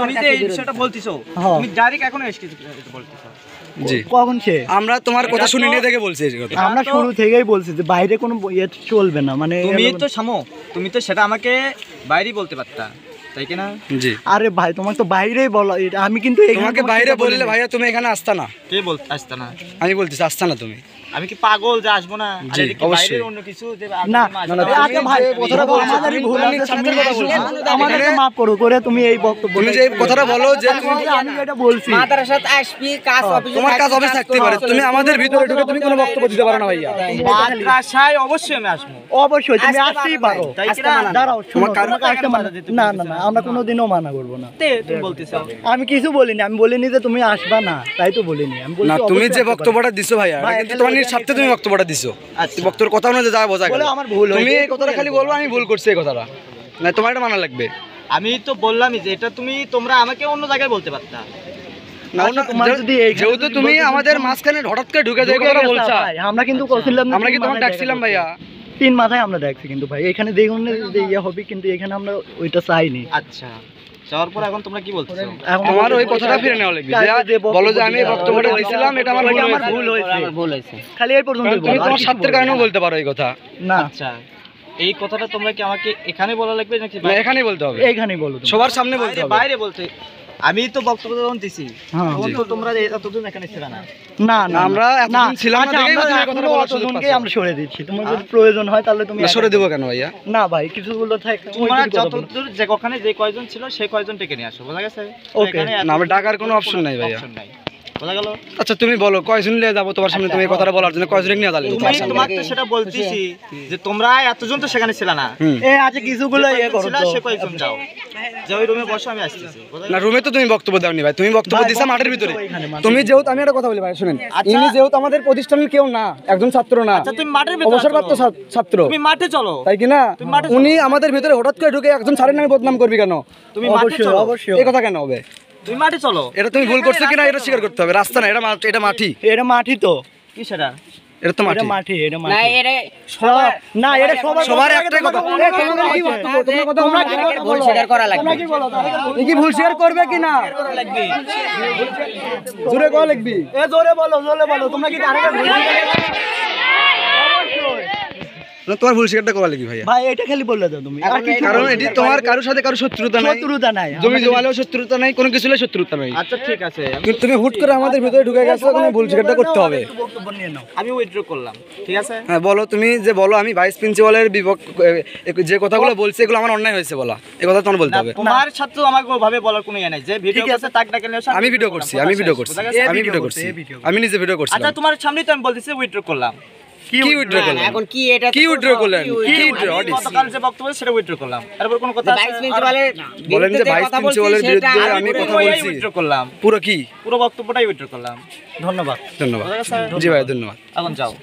তুমি যে এই বিষয়টা বলতিছো তুমি ডাইরেক্ট এখন এসে বলতিছো জি কখন সে আমরা তোমার কথা শুনি নিয়ে থেকে বলছি এই কথা আমরা শুরু থেকেই বলছি যে বাইরে কোনো ইয়ে চলবে না, মানে তুমি তো সামো, তুমি তো সেটা আমাকে বাইরেই বলতে পারতা, তাই কি না? জি আরে ভাই তোমাকে তো বাইরেই বলা, আমি কিন্তু তোমাকে বাইরে বললে ভাইয়া তুমি এখানে আসতা না। কে বলতে আসতা না? আমি বলতেছি আসতা না তুমি। আমি কি পাগল যে আসবো না? জি, আরে কি অবশ্যই। বাইরের অন্য কিছু যে না আগে ভাই কথাটা বলো, আমাদেরই ভুল আছে, আমাদেরকে মাফ করো করে তুমি এই বক্তব্য তুমি যে কথাটা বলো যে আমি যেটা বলছি মাদ্রাসাত আসবি কাজ অফিসে তোমার কাজ অফিস থাকতে পারে, তুমি আমাদের ভিতরে ঢুকে তুমি কোনো বক্তব্য দিতে পারো না ভাইয়া। মাদ্রাসায় অবশ্যই আমি আসবো, অবশ্যই তুমি আসতেই পারো। তাই কি না? দাঁড়াও, শোনো, কারো তোমাকে আসতে মানা না না না আমরা কোনোদিনও মানা করবো না। তুমি বলতেছো আমি কিছু বলিনি, আমি বলিনি যে তুমি আসবা না, তাই তো বলিনি। আমি বলছি না তুমি অবশ্যই যে আসতে বক্তব্যটা দিছো ভাইয়া ভাই, কিন্তু তোমার নিজ স্বার্থে তুমি বক্তব্যটা দিছো। আচ্ছা। বক্তব্যের কথা অনুযায়ী যা বোঝা গেল বলে আমার ভুল তুমি হয়েছে। এই কথাটা খালি বলবো আমি ভুল করছি এই কথাটা, না তোমার এটা মানা লাগবে। আমি তো বললামই যে এটা তোমরা আমাকে অন্য জায়গায় বলতে পারতা। না আচ্ছা, তোমার যদি এইখানে যেহেতু যদি তুমি বলতে আমাদের তুমি- মাঝখানে হঠাৎ করে ঢুকে যে ঢুকে কথাটা গেছো বলছা, ভাই, আমরা কিন্তু কইছিলাম না, আমরা কি তিন তোমাকে মাথায় ডাকছিলাম দেখা ভাইয়া? করতে। তিন মাথায় আমরা দেখছি কিন্তু ভাই এখানে দেখুন যে ইয়ে হবে, কিন্তু এখানে আমরা ওইটা চাইনি। আচ্ছা, যাওয়ার পর এখন তোমরা কি বলতেছো? এখন আমার ওই কথাটা ফিরে নেওয়া লাগবে যে বলো যে আমি এই বক্তব্যটা দিয়েছিলাম এটা আমার ভুল হয়েছে। ভুল হয়েছে। খালি এই পর্যন্ত কারণ তুমি তোমার স্বার্থের কারণেও বলতে পারো এই কথা। না আচ্ছা, এই কথাটা তোমরা কি আমাকে এখানে বলা লাগবে নাকি না এখানেই বলতে হবে, এইখানেই বলো তুমি। সবার সামনে বলতে হবে। বাইরে বলতে? আমি তো বক্তব্য যখন দিছি হ্যাঁ, তখন জি। তো তোমরা এতদিন এখানে ছিল না। না না আমরা না এতদিন ছিলাম না আচ্ছা, দেখেই আমরা তুমি এই কথাটা এখনো বলার সুযোগ অতজনকেই পাচ্ছ। আমরা সরে দিচ্ছি, তোমার যদি প্রয়োজন হয় তাহলে তুমি না, সরে দেবো কেন ভাইয়া? না ভাই কিছুগুলো থাকে তোমরা যতদূর যে ওখানে যে কয়জন ছিল সেই কয়জন ডেকে নিয়ে আসো, বোঝা গেছে? Okay. এখানে না, আমরা ডাকার কোনো option নাই ভাইয়া। option নাই, বোঝা গেল? আচ্ছা তুমি বলো কয়জন নিয়ে যাবো তোমার সামনে, তুমি এই কথাটা বলার জন্য কয়জন নিয়ে যাবে তোমাকে তো সেটা বলতেছি যে তোমরা এতজন তো সেখানে ছিল না। এ আছে কিছুগুলো ইয়ে করো ছিল, তো। সে কয়জন যাও, যে ওই রুমে বসো, আমি আসতেছি, বোঝা না গেল? রুমে তো তুমি বক্তব্য দাওনি ভাই, তুমি বক্তব্য ভাই, দিছো মাঠের বক্তব্য ভিতরে। তো এখানে মাঠের তুমি যেহেতু আমি একটা কথা বলি ভাই শুনেন, ইনি যেহেতু আমাদের প্রতিষ্ঠানের কেউ না, একজন ছাত্র না, আচ্ছা, তুমি মাঠের ভিতরে অবসরপ্রাপ্ত চলো। ছাত্র, তুমি মাঠে চলো, তাই কি না? তুমি মাঠে চলো। উনি আমাদের ভিতরে হঠাৎ করে ঢুকে একজন স্যারের নামে বদনাম করবি কেন? তুমি মাঠে অবশ্যই চলো, অবশ্যই এই কথা কেন হবে? তুমি মাঠে চলো। এটা তুমি ভুল করছো কিনা এটা স্বীকার করতে হবে। রাস্তা না, এটা মাটি, এটা মাটি তো, কি সেটা? এটা তো এটা মাটি। মাটি, এটা না মাটি। এরে সবার না এটা সবার একটাই কথা। এই, তোমাদের কি বক্তব্য? তোমরা কথা বলো। ভুল স্বীকার করা লাগবে। তুমি কি ভুল শেয়ার করবে কিনা? জোরে কল লিখবি। এ জোরে বলো তোমরা কি আরেকটা ভুল না তোমার ভুল শেয়ারটা করা লাগবে ভাইয়া, ভাই এটা খালি বললে দাও তুমি, আর কিছু কারণ বলবে এটি না। তোমার কারোর সাথে কারো শত্রুতা নাই, শত্রুতা নাই, জমি জমালেও শত্রুতা নাই, কোনো কিছুলে শত্রুতা নাই। আচ্ছা ঠিক আছে, কিন্তু তুমি হুট করে আমাদের ভিতরে ঢুকে গেছো, কোনো ভুল শেয়ারটা করতে হবে। একটু বক্তব্য নিয়ে নাও। আমি উইথড্র করলাম, ঠিক আছে? হ্যাঁ বলো, তুমি যে বলো আমি ভাইস প্রিন্সিপালের যে কথাগুলো বলছি এগুলো আমার অন্যায় হয়েছে বলা, এই কথা তোমার বলতে না, হবে। তোমার সাথে আমাকে ওভাবে বলার কোনো ইয়ে নাই, যে ভিডিও ঠিক আছে। করছে তাক ডাকে নিয়ে আসো, আমি ভিডিও করছি, আমি ভিডিও করছি, বোঝা গেছে? আমি ভিডিও করছি, আমি নিজে ভিডিও করছি। আচ্ছা, তোমার সামনেই তো আমি বলতেছি উইথড্র করলাম। কি উইথড্র করলেন? এখন কি এটা কি উইথড্র করলেন? কি উইথড্র? আমি গতকাল যে বক্তব্য সেটা উইথড্র করলাম, তারপর কোনো কথা ভাইস প্রিন্সিপালের বলেন যে ভাইস কথা বলছি প্রিন্সিপালের সেটা বিরুদ্ধে আমি কথা বলছি, উইথড্র করলাম, পুরো কি? পুরো বক্তব্যটাই উইথড্র করলাম। ধন্যবাদ। ধন্যবাদ। বোঝা গেছে? জি ভাই ধন্যবাদ। এখন যাও।